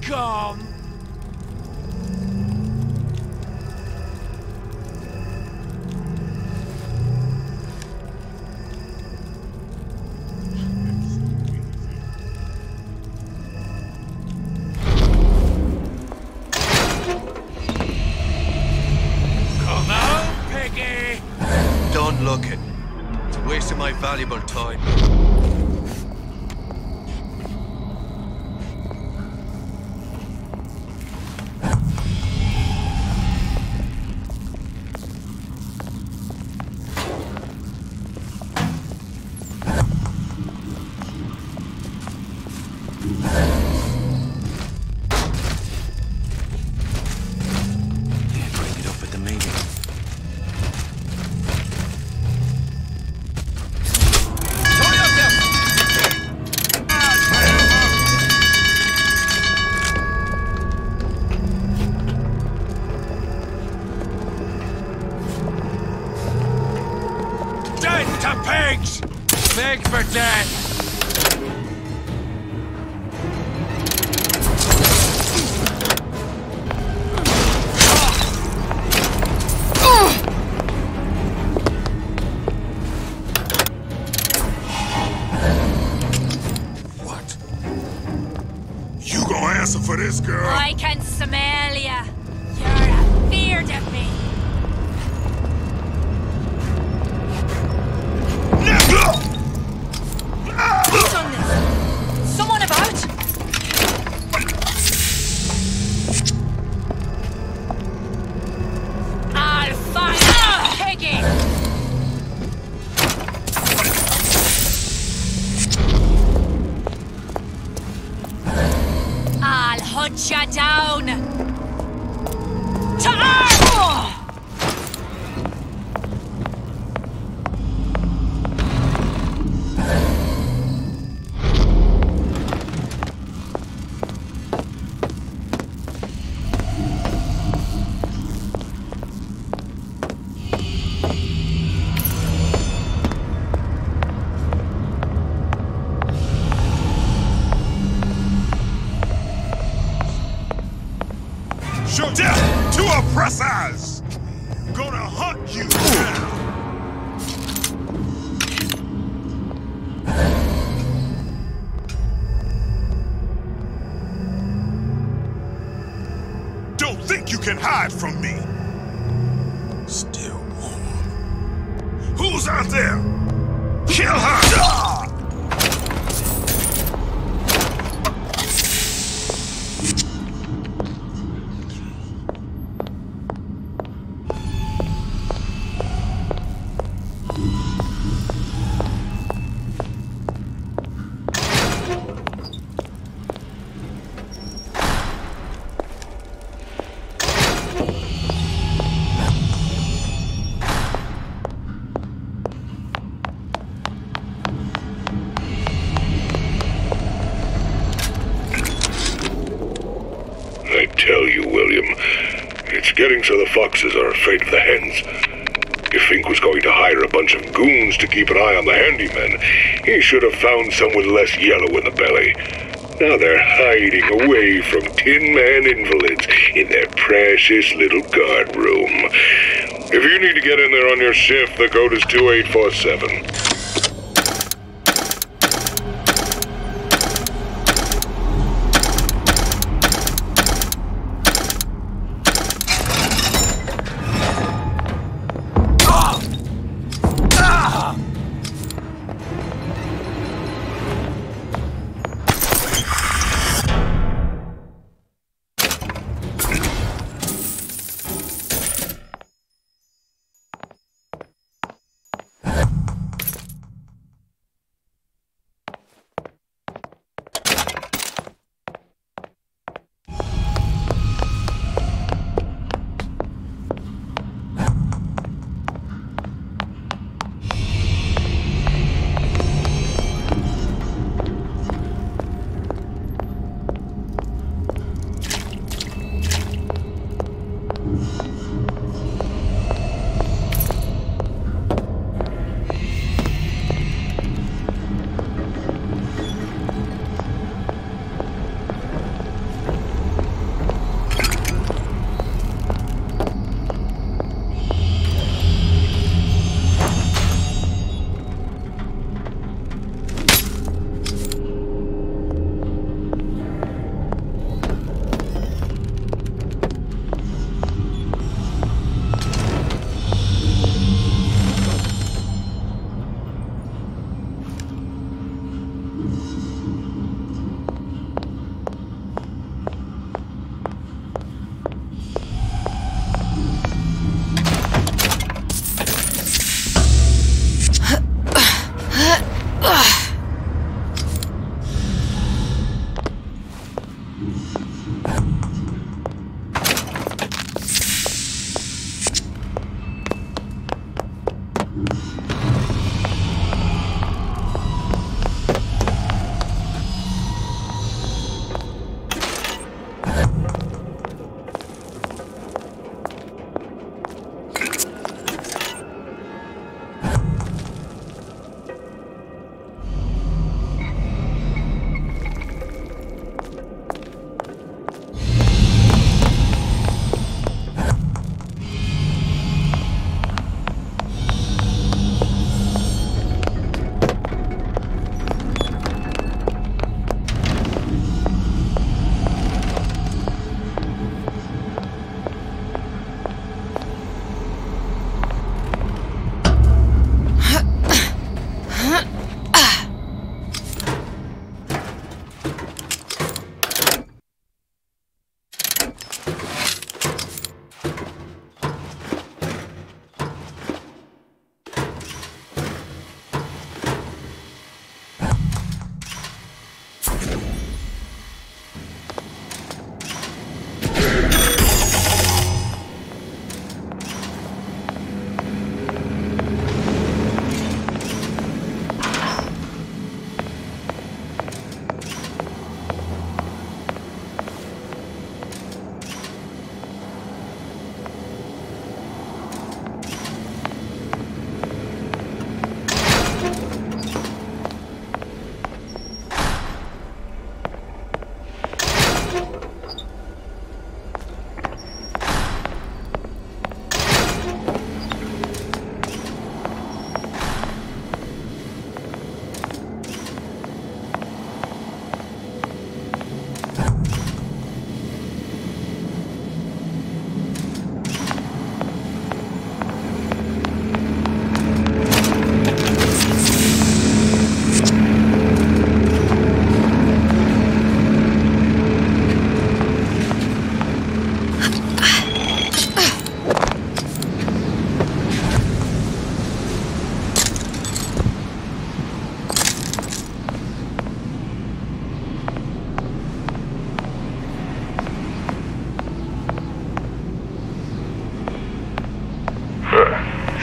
gone. Come out, piggy! Done looking. It's wasting my valuable time. Pigs! Pig for death! What? You gonna answer for this, girl? I can smell ya. You're afeard of me. Who's done this? Someone about? I'll find Peggy! I'll hunt ya down! To arm! Show death to oppressors! Gonna hunt you down! Don't think you can hide from me! Still warm. Who's out there? Kill her! I tell you, William, it's getting so the foxes are afraid of the hens. If Fink was going to hire a bunch of goons to keep an eye on the handyman, he should have found some with less yellow in the belly. Now they're hiding away from Tin Man invalids in their precious little guard room. If you need to get in there on your shift, the code is 2847.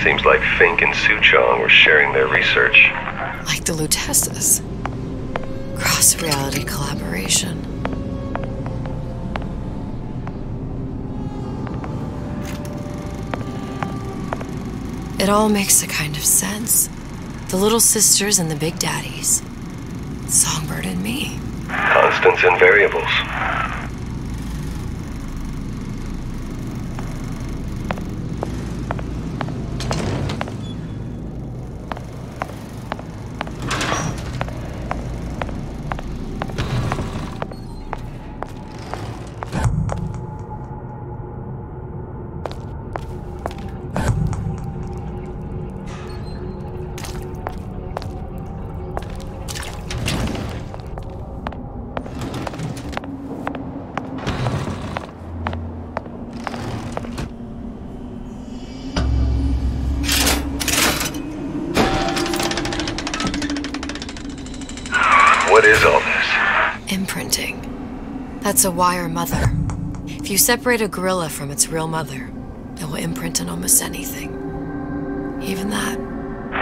Seems like Fink and Suchong were sharing their research. Like the Lutesses. Cross-reality collaboration. It all makes a kind of sense. The little sisters and the big daddies. Songbird and me. Constants and variables. What is all this? Imprinting. That's a wire mother. If you separate a gorilla from its real mother, it will imprint on almost anything. Even that.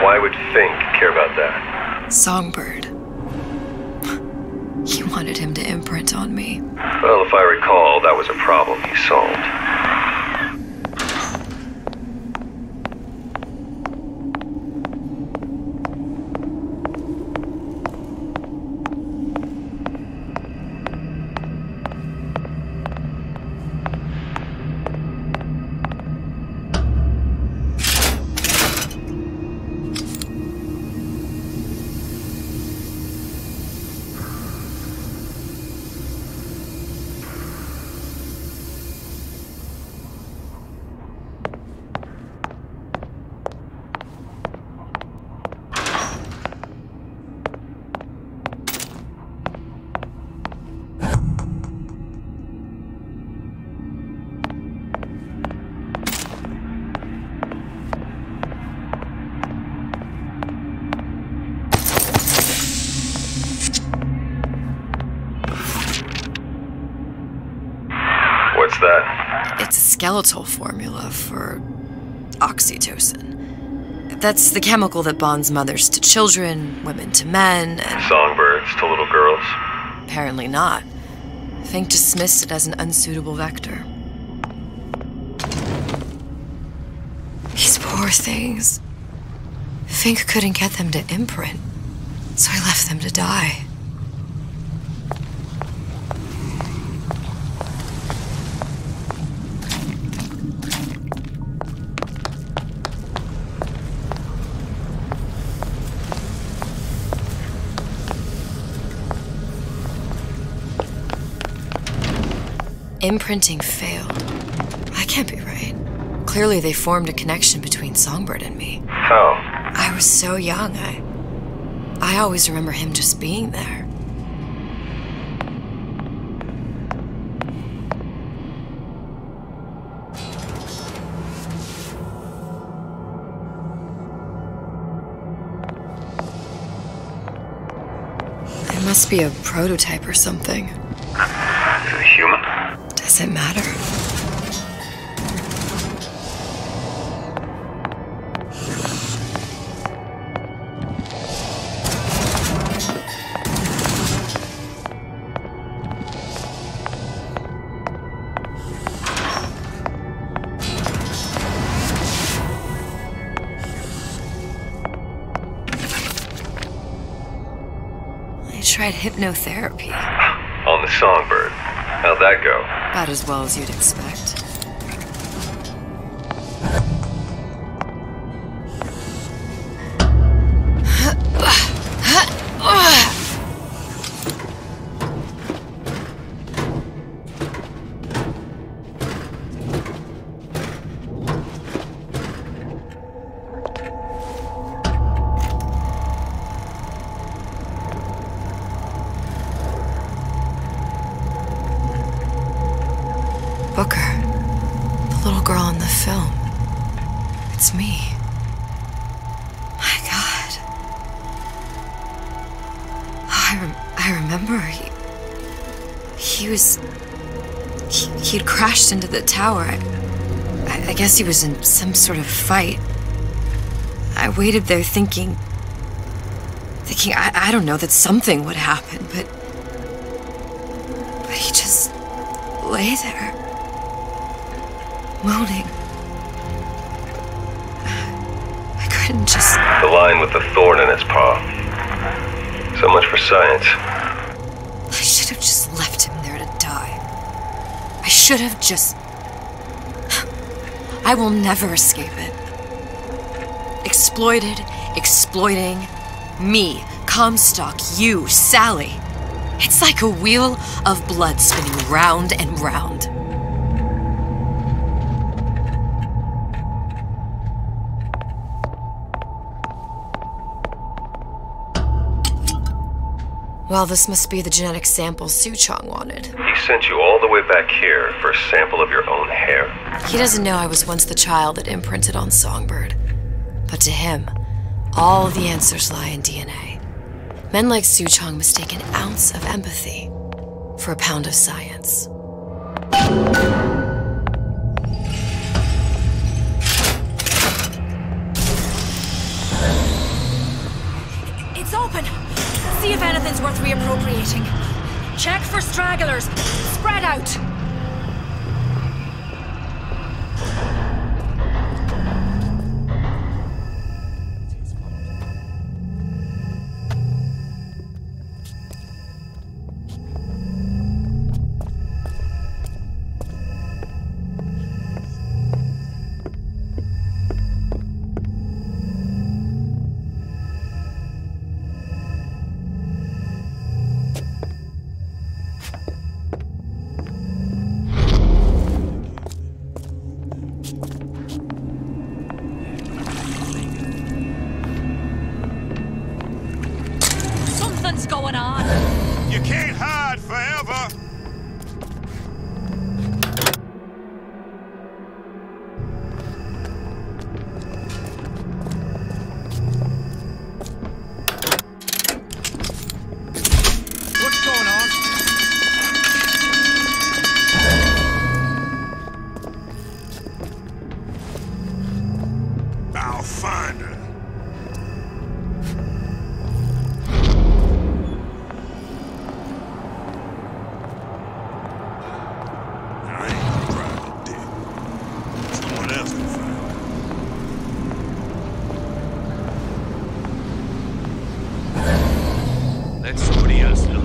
Why would Fink care about that? Songbird. You wanted him to imprint on me. Well, if I recall, that was a problem he solved. What's that? It's a skeletal formula for oxytocin. That's the chemical that bonds mothers to children, women to men, and... Songbirds to little girls? Apparently not. Fink dismissed it as an unsuitable vector. These poor things. Fink couldn't get them to imprint, so I left them to die. Imprinting failed. That can't be right. Clearly they formed a connection between Songbird and me. How? I was so young, I always remember him just being there. It must be a prototype or something. Is it human? Does it matter? I tried hypnotherapy. On the Songbird. How'd that go? About as well as you'd expect. Booker, the little girl in the film. It's me. My God. I remember he'd crashed into the tower. I guess he was in some sort of fight. I waited there thinking I don't know, that something would happen, but he just lay there, moaning. I couldn't just... The line with the thorn in its paw. So much for science. I should have just left him there to die. I should have just... I will never escape it. Exploited, exploiting, me, Comstock, you, Sally. It's like a wheel of blood spinning round and round. Well, this must be the genetic sample Suchong wanted. He sent you all the way back here for a sample of your own hair. He doesn't know I was once the child that imprinted on Songbird. But to him, all the answers lie in DNA. Men like Suchong mistake an ounce of empathy for a pound of science. It's open. See if anything's worth reappropriating. Check for stragglers. Spread out. Something's going on. You can't hide forever. What's going on? I'll find her. I ain't gonna drive the dick. Someone else can find her. Let somebody else look.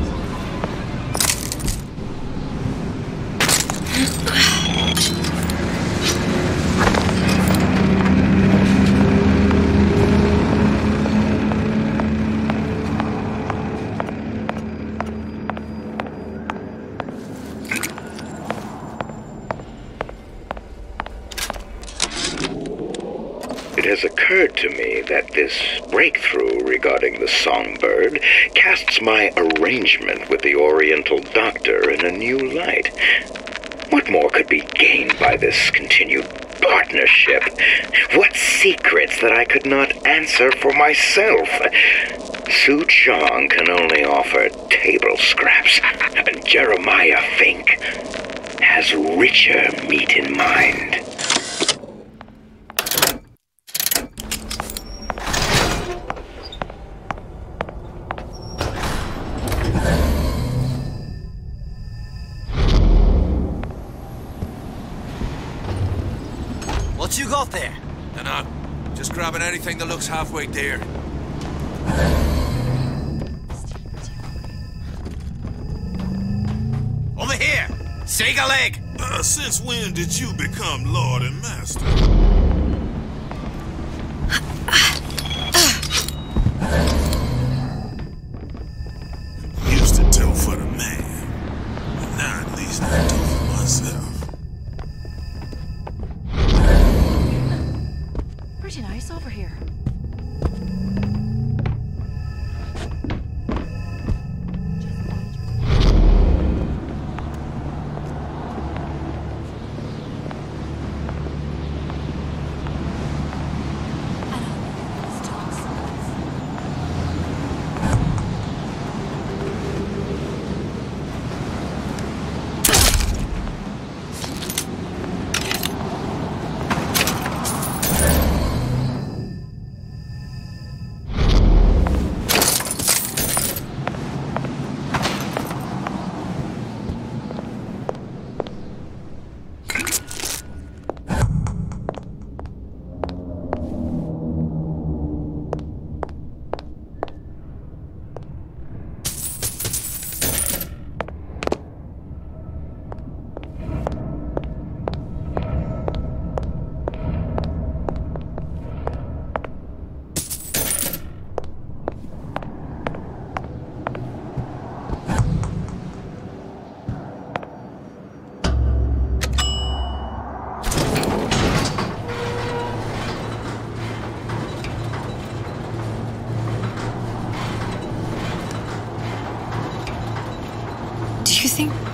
It has occurred to me that this breakthrough regarding the Songbird casts my arrangement with the Oriental Doctor in a new light. What more could be gained by this continued partnership? What secrets that I could not answer for myself? Suchong can only offer table scraps, and Jeremiah Fink has richer meat in mind. What you got there? Dunno. Just grabbing anything that looks halfway there. Over here! Shake a leg! Since when did you become Lord and Master? Used to do for the man, but now at least I do for myself. Pretty nice over here.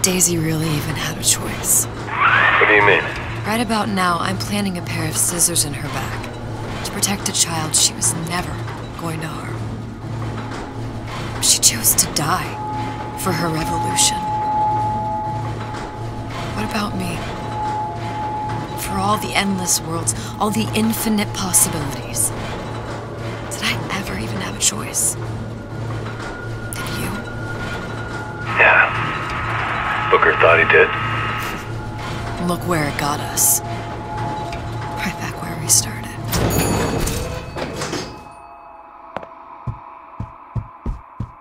Daisy really even had a choice. What do you mean? Right about now, I'm planting a pair of scissors in her back to protect a child she was never going to harm. She chose to die for her revolution. What about me? For all the endless worlds, all the infinite possibilities. Did I ever even have a choice? Did you? Yeah. Booker thought he did. Look where it got us. Right back where we started.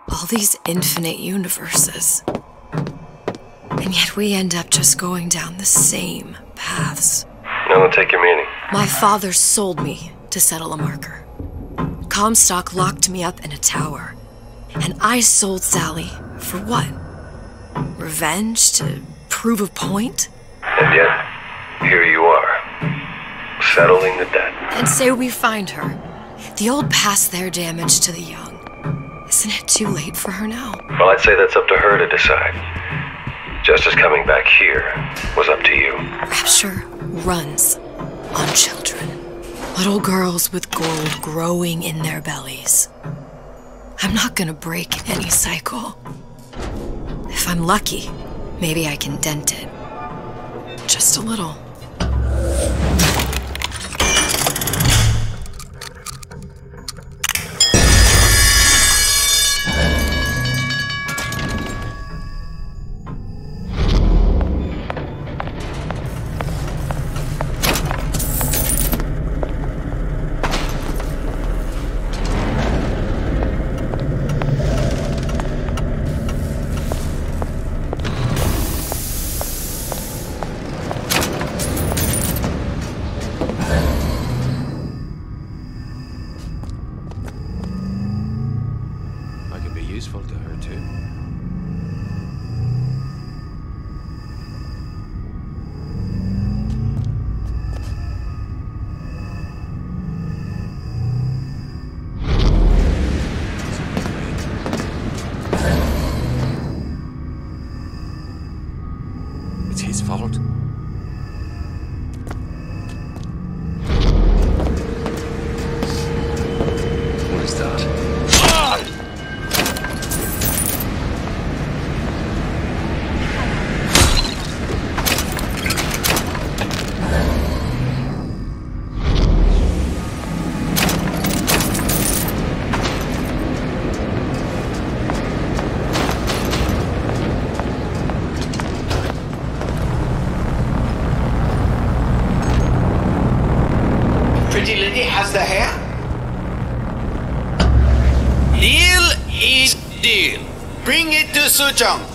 All these infinite universes. And yet we end up just going down the same paths. No, don't take your meaning. My father sold me to settle a marker. Comstock locked me up in a tower. And I sold Sally for what? Revenge? To prove a point? And yet, here you are, settling the debt. And say we find her. The old past their damage to the young. Isn't it too late for her now? Well, I'd say that's up to her to decide. Justice coming back here was up to you. Rapture runs on children. Little girls with gold growing in their bellies. I'm not gonna break any cycle. If I'm lucky, maybe I can dent it. Just a little. Useful to her too. It's his fault. What is that? Pretty lady has the hair? Deal is deal. Bring it to Suchong.